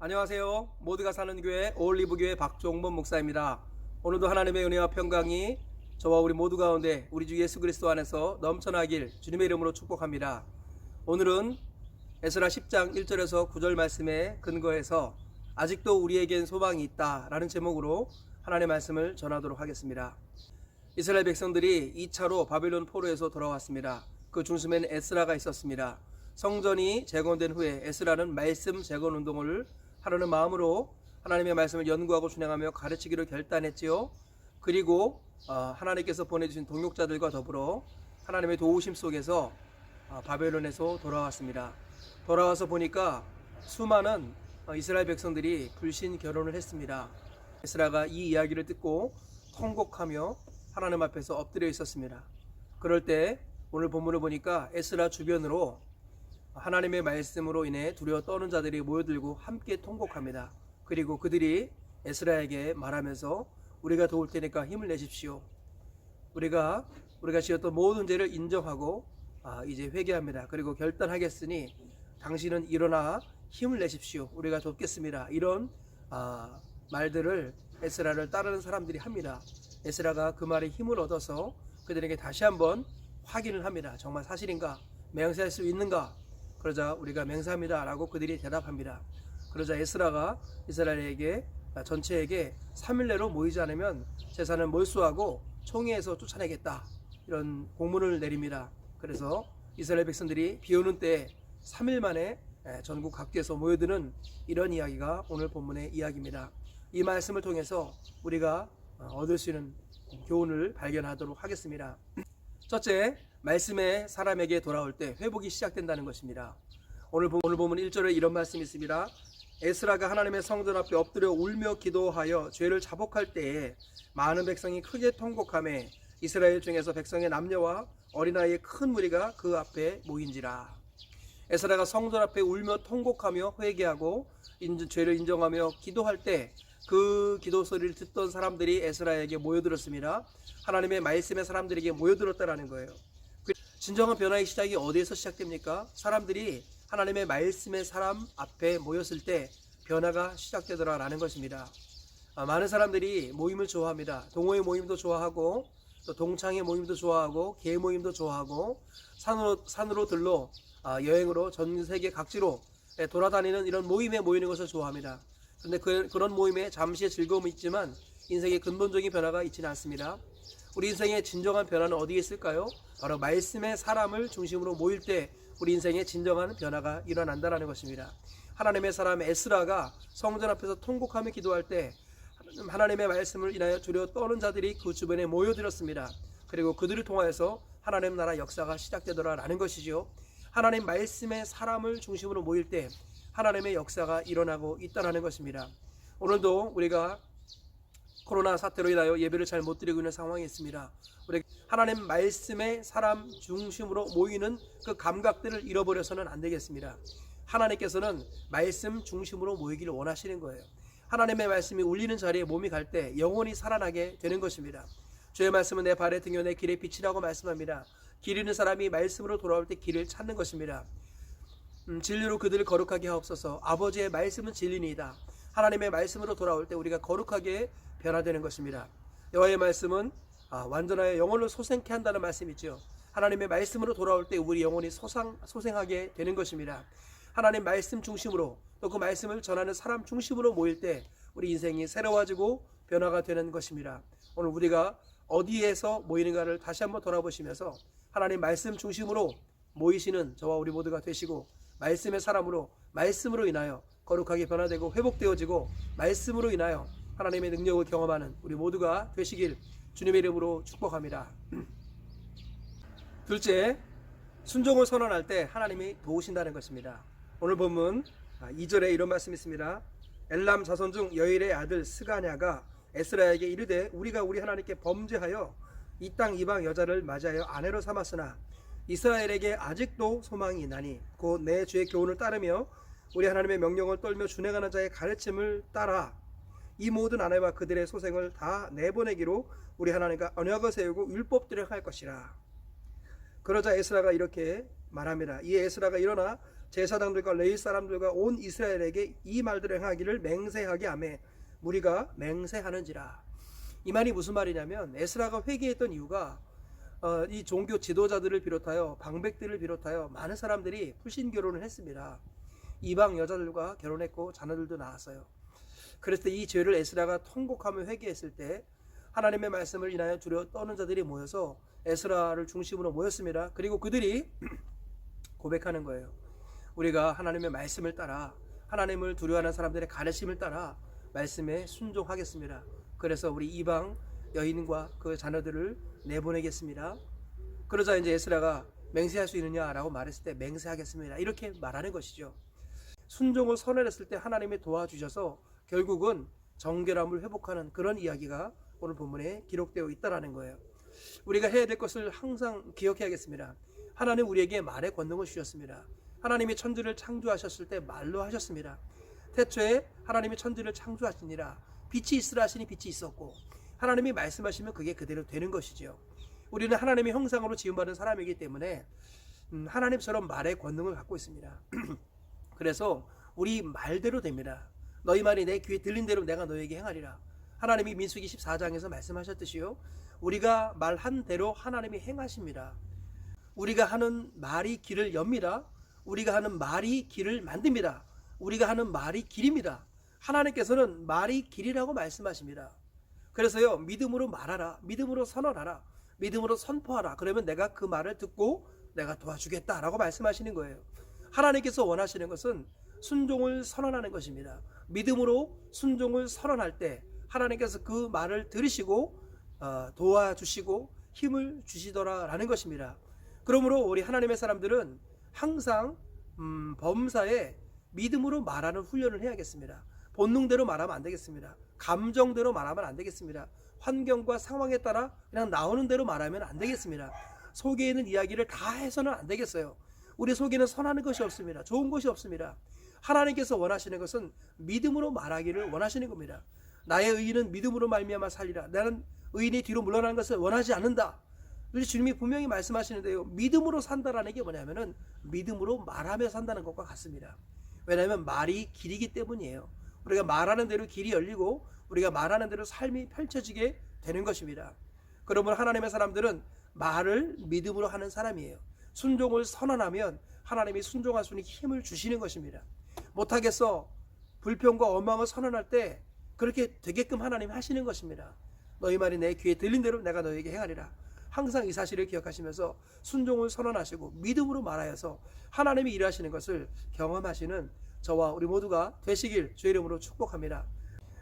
안녕하세요. 모두가 사는 교회 올리브교회 박종범 목사입니다. 오늘도 하나님의 은혜와 평강이 저와 우리 모두 가운데 우리 주 예수 그리스도 안에서 넘쳐나길 주님의 이름으로 축복합니다. 오늘은 에스라 10장 1절에서 9절 말씀에 근거해서 아직도 우리에겐 소망이 있다라는 제목으로 하나님의 말씀을 전하도록 하겠습니다. 이스라엘 백성들이 2차로 바벨론 포로에서 돌아왔습니다. 그 중심에는 에스라가 있었습니다. 성전이 재건된 후에 에스라는 말씀 재건 운동을 하려는 마음으로 하나님의 말씀을 연구하고 준행하며 가르치기로 결단했지요. 그리고 하나님께서 보내주신 동역자들과 더불어 하나님의 도우심 속에서 바벨론에서 돌아왔습니다. 돌아와서 보니까 수많은 이스라엘 백성들이 불신 결혼을 했습니다. 에스라가 이 이야기를 듣고 통곡하며 하나님 앞에서 엎드려 있었습니다. 그럴 때 오늘 본문을 보니까 에스라 주변으로 하나님의 말씀으로 인해 두려워 떠는 자들이 모여들고 함께 통곡합니다. 그리고 그들이 에스라에게 말하면서 우리가 도울 테니까 힘을 내십시오. 우리가 지었던 모든 죄를 인정하고 이제 회개합니다. 그리고 결단하겠으니 당신은 일어나 힘을 내십시오. 우리가 돕겠습니다. 이런 말들을 에스라를 따르는 사람들이 합니다. 에스라가 그 말에 힘을 얻어서 그들에게 다시 한번 확인을 합니다. 정말 사실인가? 맹세할 수 있는가? 그러자 우리가 맹세합니다 라고 그들이 대답합니다. 그러자 에스라가 이스라엘에게 전체에게 3일 내로 모이지 않으면 재산을 몰수하고 총회에서 쫓아내겠다, 이런 공문을 내립니다. 그래서 이스라엘 백성들이 비오는 때 3일 만에 전국 각지에서 모여드는 이런 이야기가 오늘 본문의 이야기입니다. 이 말씀을 통해서 우리가 얻을 수 있는 교훈을 발견하도록 하겠습니다. 첫째, 말씀의 사람에게 돌아올 때 회복이 시작된다는 것입니다. 오늘 보면 1절에 이런 말씀이 있습니다. 에스라가 하나님의 성전 앞에 엎드려 울며 기도하여 죄를 자복할 때에 많은 백성이 크게 통곡하며 이스라엘 중에서 백성의 남녀와 어린아이의 큰 무리가 그 앞에 모인지라. 에스라가 성전 앞에 울며 통곡하며 회개하고 죄를 인정하며 기도할 때 그 기도 소리를 듣던 사람들이 에스라에게 모여들었습니다. 하나님의 말씀의 사람들에게 모여들었다는 거예요. 진정한 변화의 시작이 어디에서 시작됩니까? 사람들이 하나님의 말씀의 사람 앞에 모였을 때 변화가 시작되더라라는 것입니다. 많은 사람들이 모임을 좋아합니다. 동호회 모임도 좋아하고 또 동창회 모임도 좋아하고 개 모임도 좋아하고 산으로 들러 여행으로 전 세계 각지로 돌아다니는 이런 모임에 모이는 것을 좋아합니다. 그런데 그런 모임에 잠시의 즐거움이 있지만 인생의 근본적인 변화가 있지는 않습니다. 우리 인생의 진정한 변화는 어디에 있을까요? 바로 말씀의 사람을 중심으로 모일 때 우리 인생의 진정한 변화가 일어난다는 것입니다. 하나님의 사람 에스라가 성전 앞에서 통곡하며 기도할 때 하나님의 말씀을 인하여 두려워 떠는 자들이 그 주변에 모여들었습니다. 그리고 그들을 통하여서 하나님 나라 역사가 시작되더라라는 것이죠. 하나님 말씀의 사람을 중심으로 모일 때 하나님의 역사가 일어나고 있다는 것입니다. 오늘도 우리가 코로나 사태로 인하여 예배를 잘 못 드리고 있는 상황이 있습니다. 우리 하나님 말씀의 사람 중심으로 모이는 그 감각들을 잃어버려서는 안 되겠습니다. 하나님께서는 말씀 중심으로 모이기를 원하시는 거예요. 하나님의 말씀이 울리는 자리에 몸이 갈 때 영혼이 살아나게 되는 것입니다. 주의 말씀은 내 발의 등이요 내 길의 빛이라고 말씀합니다. 길 잃는 사람이 말씀으로 돌아올 때 길을 찾는 것입니다. 진리로 그들을 거룩하게 하옵소서. 아버지의 말씀은 진리니이다. 하나님의 말씀으로 돌아올 때 우리가 거룩하게 변화되는 것입니다. 여호와의 말씀은 완전하여 영혼을 소생케 한다는 말씀이 있죠. 하나님의 말씀으로 돌아올 때 우리 영혼이 소생하게 되는 것입니다. 하나님 말씀 중심으로 또 그 말씀을 전하는 사람 중심으로 모일 때 우리 인생이 새로워지고 변화가 되는 것입니다. 오늘 우리가 어디에서 모이는가를 다시 한번 돌아보시면서 하나님 말씀 중심으로 모이시는 저와 우리 모두가 되시고 말씀의 사람으로 말씀으로 인하여 거룩하게 변화되고 회복되어지고 말씀으로 인하여 하나님의 능력을 경험하는 우리 모두가 되시길 주님의 이름으로 축복합니다. 둘째, 순종을 선언할 때 하나님이 도우신다는 것입니다. 오늘 본문 2절에 이런 말씀이 있습니다. 엘람 자손 중 여일의 아들 스가냐가 에스라에게 이르되 우리가 우리 하나님께 범죄하여 이 땅 이방 여자를 맞이하여 아내로 삼았으나 이스라엘에게 아직도 소망이 있나니 곧 내 주의 교훈을 따르며 우리 하나님의 명령을 떨며 준행하는 자의 가르침을 따라 이 모든 아내와 그들의 소생을 다 내보내기로 우리 하나님과 언약을 세우고 율법대로 할 것이라. 그러자 에스라가 이렇게 말합니다. 이에 에스라가 일어나 제사장들과 레위 사람들과 온 이스라엘에게 이 말들을 행하기를 맹세하게 하며 무리가 맹세하는지라. 이 말이 무슨 말이냐면 에스라가 회개했던 이유가 이 종교 지도자들을 비롯하여 방백들을 비롯하여 많은 사람들이 불신 결혼을 했습니다. 이방 여자들과 결혼했고 자녀들도 낳았어요. 그랬을 때 이 죄를 에스라가 통곡하며 회개했을 때 하나님의 말씀을 인하여 두려워 떠는 자들이 모여서 에스라를 중심으로 모였습니다. 그리고 그들이 고백하는 거예요. 우리가 하나님의 말씀을 따라 하나님을 두려워하는 사람들의 가르침을 따라 말씀에 순종하겠습니다. 그래서 우리 이방 여인과 그 자녀들을 내보내겠습니다. 그러자 이제 에스라가 맹세할 수 있느냐라고 말했을 때 맹세하겠습니다. 이렇게 말하는 것이죠. 순종을 선언했을 때 하나님이 도와주셔서 결국은 정결함을 회복하는 그런 이야기가 오늘 본문에 기록되어 있다라는 거예요. 우리가 해야 될 것을 항상 기억해야겠습니다. 하나님 우리에게 말의 권능을 주셨습니다. 하나님이 천지를 창조하셨을 때 말로 하셨습니다. 태초에 하나님이 천지를 창조하시니라 빛이 있으라 하시니 빛이 있었고 하나님이 말씀하시면 그게 그대로 되는 것이죠. 우리는 하나님의 형상으로 지음받은 사람이기 때문에 하나님처럼 말의 권능을 갖고 있습니다. 그래서 우리 말대로 됩니다. 너희 말이 내 귀에 들린 대로 내가 너에게 행하리라. 하나님이 민수기 14장에서 말씀하셨듯이요. 우리가 말한 대로 하나님이 행하십니다. 우리가 하는 말이 길을 엽니다. 우리가 하는 말이 길을 만듭니다. 우리가 하는 말이 길입니다. 하나님께서는 말이 길이라고 말씀하십니다. 그래서요, 믿음으로 말하라, 믿음으로 선언하라, 믿음으로 선포하라. 그러면 내가 그 말을 듣고 내가 도와주겠다라고 말씀하시는 거예요. 하나님께서 원하시는 것은 순종을 선언하는 것입니다. 믿음으로 순종을 선언할 때 하나님께서 그 말을 들으시고 도와주시고 힘을 주시더라라는 것입니다. 그러므로 우리 하나님의 사람들은 항상 범사에 믿음으로 말하는 훈련을 해야겠습니다. 본능대로 말하면 안 되겠습니다. 감정대로 말하면 안 되겠습니다. 환경과 상황에 따라 그냥 나오는 대로 말하면 안 되겠습니다. 속에 있는 이야기를 다 해서는 안 되겠어요. 우리 속에는 선하는 것이 없습니다. 좋은 것이 없습니다. 하나님께서 원하시는 것은 믿음으로 말하기를 원하시는 겁니다. 나의 의인은 믿음으로 말미암아 살리라. 나는 의인이 뒤로 물러나는 것을 원하지 않는다. 우리 주님이 분명히 말씀하시는데요. 믿음으로 산다라는 게 뭐냐면은 믿음으로 말하며 산다는 것과 같습니다. 왜냐하면 말이 길이기 때문이에요. 우리가 말하는 대로 길이 열리고 우리가 말하는 대로 삶이 펼쳐지게 되는 것입니다. 그러므로 하나님의 사람들은 말을 믿음으로 하는 사람이에요. 순종을 선언하면 하나님이 순종할 수 있는 힘을 주시는 것입니다. 못하겠어, 불평과 원망을 선언할 때 그렇게 되게끔 하나님이 하시는 것입니다. 너희 말이 내 귀에 들린 대로 내가 너에게 행하리라. 항상 이 사실을 기억하시면서 순종을 선언하시고 믿음으로 말하여서 하나님이 일하시는 것을 경험하시는 저와 우리 모두가 되시길 주의 이름으로 축복합니다.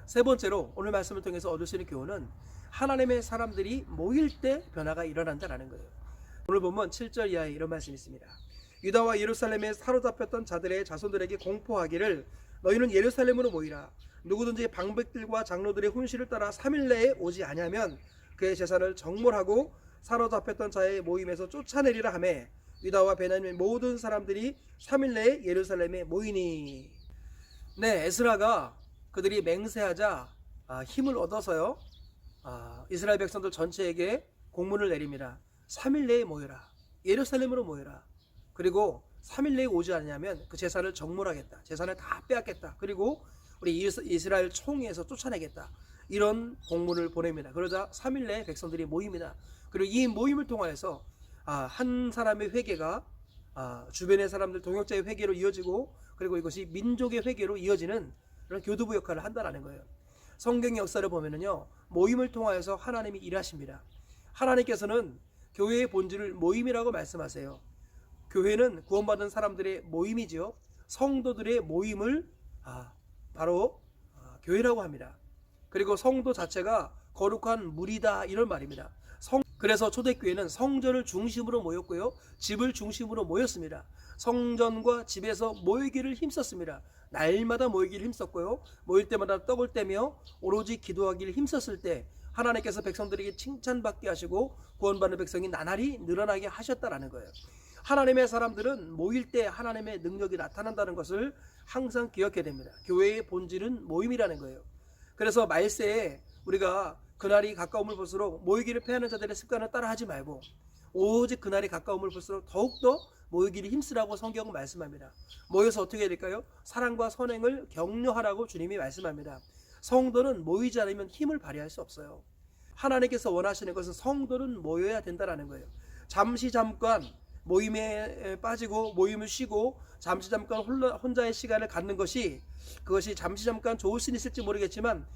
세 번째로 오늘 말씀을 통해서 얻을 수 있는 교훈은 하나님의 사람들이 모일 때 변화가 일어난다라는 거예요. 오늘 보면 7절 이하에 이런 말씀이 있습니다. 유다와 예루살렘에 사로잡혔던 자들의 자손들에게 공포하기를 너희는 예루살렘으로 모이라. 누구든지 방백들과 장로들의 훈시를 따라 3일 내에 오지 아니하면 그의 재산을 정몰하고 사로잡혔던 자의 모임에서 쫓아내리라 하며 유다와 베냐민의 모든 사람들이 3일 내에 예루살렘에 모이니. 네, 에스라가 그들이 맹세하자 힘을 얻어서요, 이스라엘 백성들 전체에게 공문을 내립니다. 3일 내에 모여라. 예루살렘으로 모여라. 그리고 3일 내에 오지 않냐면 그 재산을 정몰하겠다. 재산을 다 빼앗겠다. 그리고 우리 이스라엘 총회에서 쫓아내겠다. 이런 공문을 보냅니다. 그러자 3일 내에 백성들이 모입니다. 그리고 이 모임을 통하여서 한 사람의 회개가 주변의 사람들 동역자의 회개로 이어지고 그리고 이것이 민족의 회개로 이어지는 그런 교두부 역할을 한다는 거예요. 성경 역사를 보면은요, 모임을 통하여서 하나님이 일하십니다. 하나님께서는 교회의 본질을 모임이라고 말씀하세요. 교회는 구원받은 사람들의 모임이지요. 성도들의 모임을 바로 교회라고 합니다. 그리고 성도 자체가 거룩한 무리다 이런 말입니다. 그래서 초대교회는 성전을 중심으로 모였고요, 집을 중심으로 모였습니다. 성전과 집에서 모이기를 힘썼습니다. 날마다 모이기를 힘썼고요, 모일 때마다 떡을 떼며 오로지 기도하기를 힘썼을 때 하나님께서 백성들에게 칭찬받게 하시고 구원받는 백성이 나날이 늘어나게 하셨다라는 거예요. 하나님의 사람들은 모일 때 하나님의 능력이 나타난다는 것을 항상 기억해야 됩니다. 교회의 본질은 모임이라는 거예요. 그래서 말세에 우리가 그날이 가까움을 볼수록 모이기를 패하는 자들의 습관을 따라하지 말고 오직 그날이 가까움을 볼수록 더욱더 모이기를 힘쓰라고 성경은 말씀합니다. 모여서 어떻게 해야 될까요? 사랑과 선행을 격려하라고 주님이 말씀합니다. 성도는 모이지 않으면 힘을 발휘할 수 없어요. 하나님께서 원하시는 것은 성도는 모여야 된다는 거예요. 잠시 잠깐 모임에 빠지고 모임을 쉬고 잠시 잠깐 혼자의 시간을 갖는 것이, 그것이 잠시 잠깐 좋을 수는 있을지 모르겠지만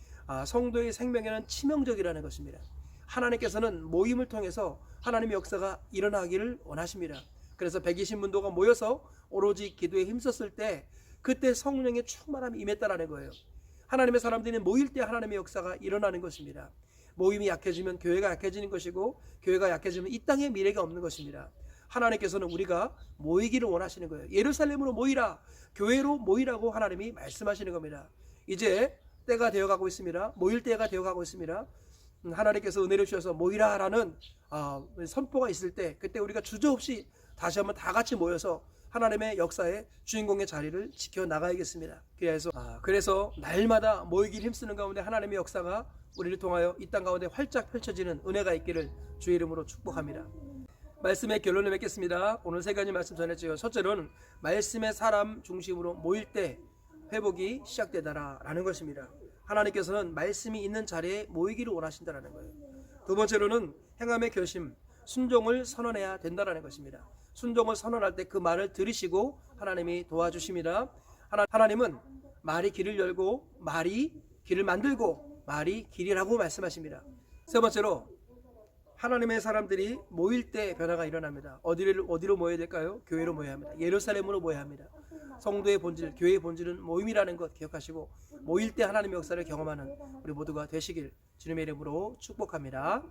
성도의 생명에는 치명적이라는 것입니다. 하나님께서는 모임을 통해서 하나님의 역사가 일어나기를 원하십니다. 그래서 120문도가 모여서 오로지 기도에 힘썼을 때 그때 성령의 충만함이 임했다라는 거예요. 하나님의 사람들이 모일 때 하나님의 역사가 일어나는 것입니다. 모임이 약해지면 교회가 약해지는 것이고, 교회가 약해지면 이 땅에 미래가 없는 것입니다. 하나님께서는 우리가 모이기를 원하시는 거예요. 예루살렘으로 모이라, 교회로 모이라고 하나님이 말씀하시는 겁니다. 이제 때가 되어가고 있습니다. 모일 때가 되어가고 있습니다. 하나님께서 은혜를 주셔서 모이라라는 선포가 있을 때, 그때 우리가 주저없이 다시 한번 다 같이 모여서 하나님의 역사의 주인공의 자리를 지켜나가야겠습니다. 그래서 날마다 모이기를 힘쓰는 가운데 하나님의 역사가 우리를 통하여 이 땅 가운데 활짝 펼쳐지는 은혜가 있기를 주의 이름으로 축복합니다. 말씀의 결론을 맺겠습니다. 오늘 세 가지 말씀 전했죠. 첫째로는 말씀의 사람 중심으로 모일 때 회복이 시작되다라는 것입니다. 하나님께서는 말씀이 있는 자리에 모이기를 원하신다는 거예요. 두 번째로는 행함의 결심, 순종을 선언해야 된다는 것입니다. 순종을 선언할 때 그 말을 들으시고 하나님이 도와주십니다. 하나님은 말이 길을 열고 말이 길을 만들고 말이 길이라고 말씀하십니다. 세 번째로 하나님의 사람들이 모일 때 변화가 일어납니다. 어디로 모여야 될까요? 교회로 모여야 합니다. 예루살렘으로 모여야 합니다. 성도의 본질, 교회의 본질은 모임이라는 것 기억하시고 모일 때 하나님의 역사를 경험하는 우리 모두가 되시길 주님의 이름으로 축복합니다.